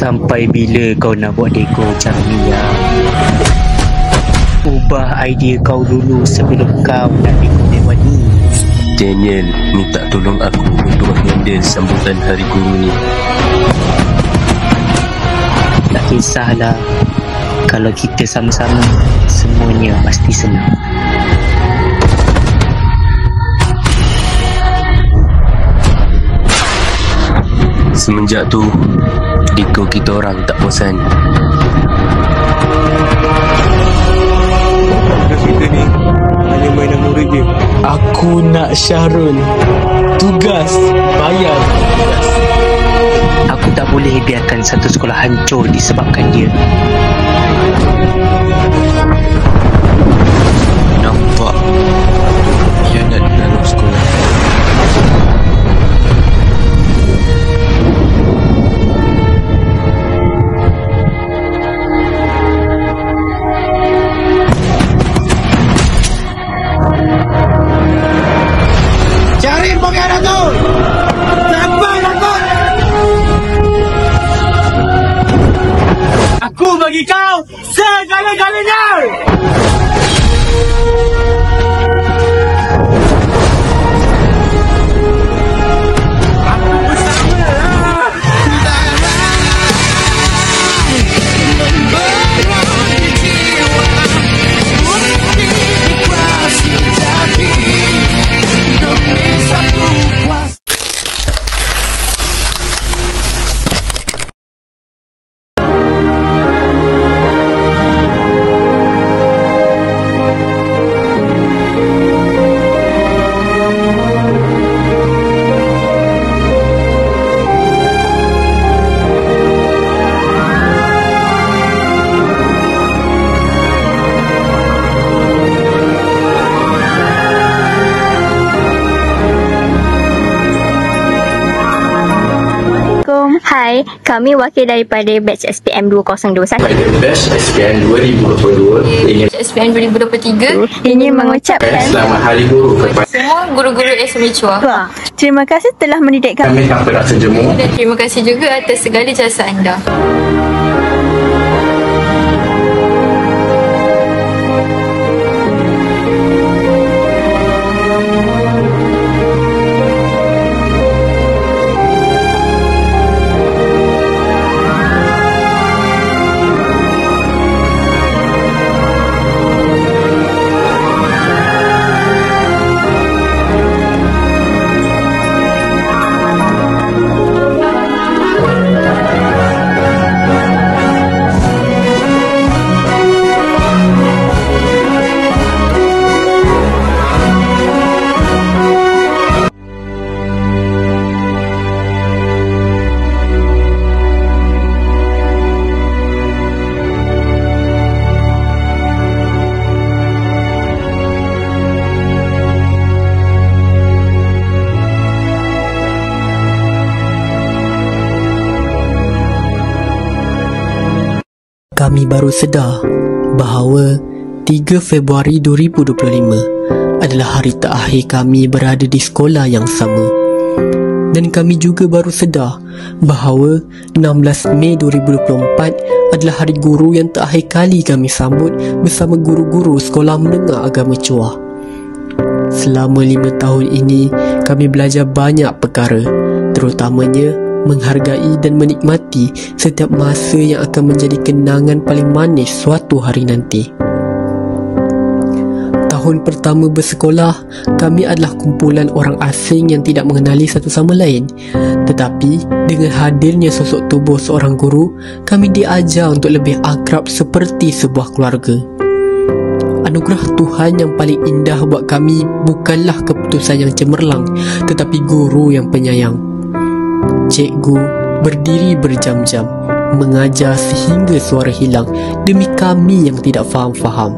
Sampai bila kau nak buat Lego macam ni ya? Ubah idea kau dulu sebelum kau nak Lego dewan ni. Daniel minta tolong aku untuk handle sambutan hari guru ni. Tak kisahlah. Kalau kita sama-sama, semuanya pasti senang. Semenjak tu, Lego kita orang tak bosan. Tugas kita ni hanya mainan murid je. Aku nak Syahrul. Tugas, bayar tugas. Aku tak boleh biarkan satu sekolah hancur disebabkan dia. Nampak khianat dalam sekolah. Cari pengkhianat tu! Sampai dapat! Aku bagi kau segala-galanya! Hai, kami wakil daripada batch SPM 2021. Pada batch SPM 2022 ingin SPM 2023 ingin mengucapkan selamat Hari Guru kepada semua guru-guru SME Chua. Terima kasih telah mendidik kami. kami tanpa rasa jemu. Dan terima kasih juga atas segala jasa anda. Kami baru sedar bahawa 3 Februari 2025 adalah hari terakhir kami berada di sekolah yang sama. Dan kami juga baru sedar bahawa 16 Mei 2024 adalah hari guru yang terakhir kali kami sambut bersama guru-guru sekolah menengah agama Chua. Selama 5 tahun ini, kami belajar banyak perkara, terutamanya menghargai dan menikmati setiap masa yang akan menjadi kenangan paling manis suatu hari nanti. Tahun pertama bersekolah, kami adalah kumpulan orang asing yang tidak mengenali satu sama lain. Tetapi, dengan hadirnya sosok tubuh seorang guru, kami diajar untuk lebih akrab seperti sebuah keluarga. Anugerah Tuhan yang paling indah buat kami bukanlah keputusan yang cemerlang, tetapi guru yang penyayang. Cikgu berdiri berjam-jam, mengajar sehingga suara hilang demi kami yang tidak faham-faham.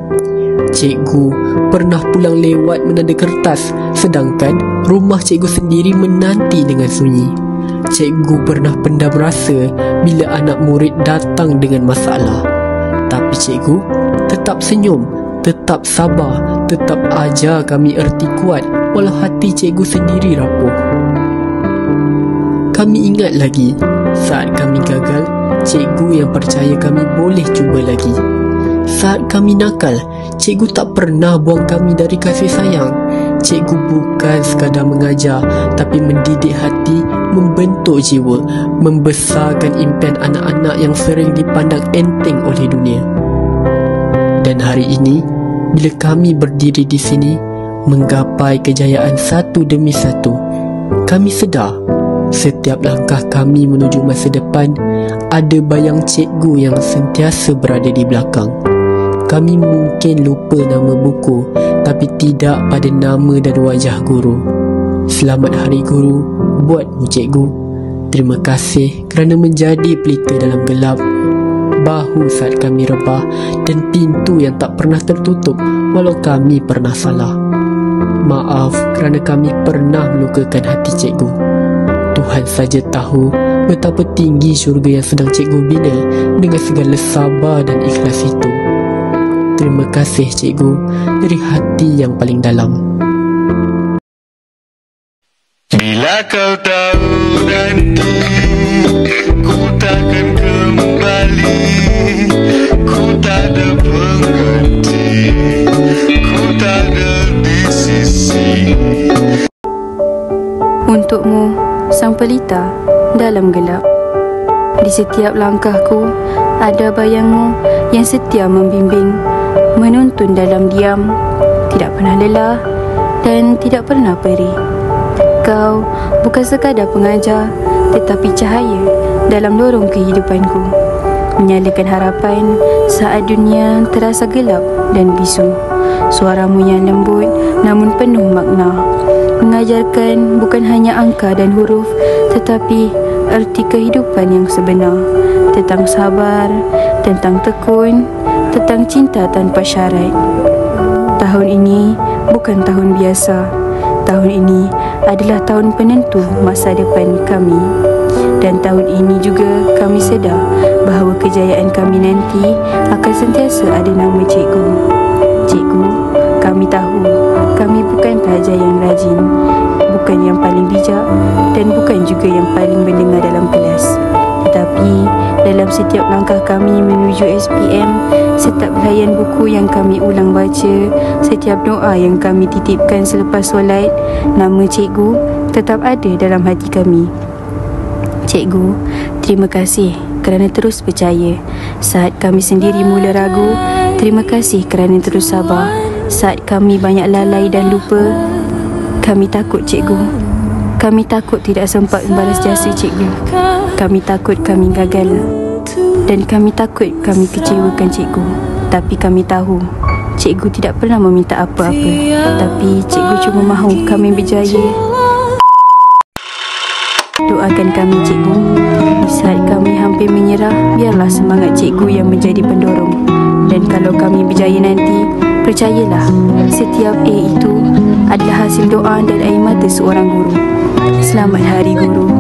Cikgu pernah pulang lewat menanda kertas, sedangkan rumah cikgu sendiri menanti dengan sunyi. Cikgu pernah pendam rasa bila anak murid datang dengan masalah. Tapi cikgu tetap senyum, tetap sabar, tetap ajar kami erti kuat walau hati cikgu sendiri rapuh. Kami ingat lagi saat kami gagal, cikgu yang percaya kami boleh cuba lagi. Saat kami nakal, cikgu tak pernah buang kami dari kasih sayang. Cikgu bukan sekadar mengajar, tapi mendidik hati, membentuk jiwa, membesarkan impian anak-anak yang sering dipandang enteng oleh dunia. Dan hari ini, bila kami berdiri di sini, menggapai kejayaan satu demi satu, kami sedar setiap langkah kami menuju masa depan ada bayang cikgu yang sentiasa berada di belakang. Kami mungkin lupa nama buku, tapi tidak pada nama dan wajah guru. Selamat Hari Guru buatmu cikgu. Terima kasih kerana menjadi pelita dalam gelap, bahu saat kami rebah, dan pintu yang tak pernah tertutup walau kami pernah salah. Maaf kerana kami pernah melukakan hati cikgu. Tuhan saja tahu betapa tinggi syurga yang sedang cikgu bina dengan segala sabar dan ikhlas itu. Terima kasih cikgu dari hati yang paling dalam. Bila kau tahu nanti ku takkan kembali, ku tak ada pengganti, ku tak ada di sisi. Untukmu, sang pelita dalam gelap, di setiap langkahku ada bayangmu yang setia membimbing, menuntun dalam diam, tidak pernah lelah dan tidak pernah perih. Kau bukan sekadar pengajar, tetapi cahaya dalam lorong kehidupanku, menyalakan harapan saat dunia terasa gelap dan bisu. Suaramu yang lembut namun penuh makna, mengajarkan bukan hanya angka dan huruf, tetapi erti kehidupan yang sebenar, tentang sabar, tentang tekun, tentang cinta tanpa syarat. Tahun ini bukan tahun biasa. Tahun ini adalah tahun penentu masa depan kami. Dan tahun ini juga kami sedar bahawa kejayaan kami nanti akan sentiasa ada nama cikgu. Cikgu, kami tahu kami bukan pelajar yang rajin, bukan yang paling bijak dan bukan juga yang paling mendengar dalam kelas. Tetapi dalam setiap langkah kami menuju SPM, setiap helaian buku yang kami ulang baca, setiap doa yang kami titipkan selepas solat, nama cikgu tetap ada dalam hati kami. Cikgu, terima kasih kerana terus percaya. Saat kami sendiri mula ragu, terima kasih kerana terus sabar. Saat kami banyak lalai dan lupa, kami takut cikgu. Kami takut tidak sempat membalas jasa cikgu. Kami takut kami gagal. Dan kami takut kami kecewakan cikgu. Tapi kami tahu cikgu tidak pernah meminta apa-apa, tapi cikgu cuma mahu kami berjaya. Doakan kami cikgu. Di saat kami hampir menyerah, biarlah semangat cikgu yang menjadi pendorong. Dan kalau kami berjaya nanti, percayalah, setiap A itu adalah hasil doa dan air mata seorang guru. Selamat Hari Guru.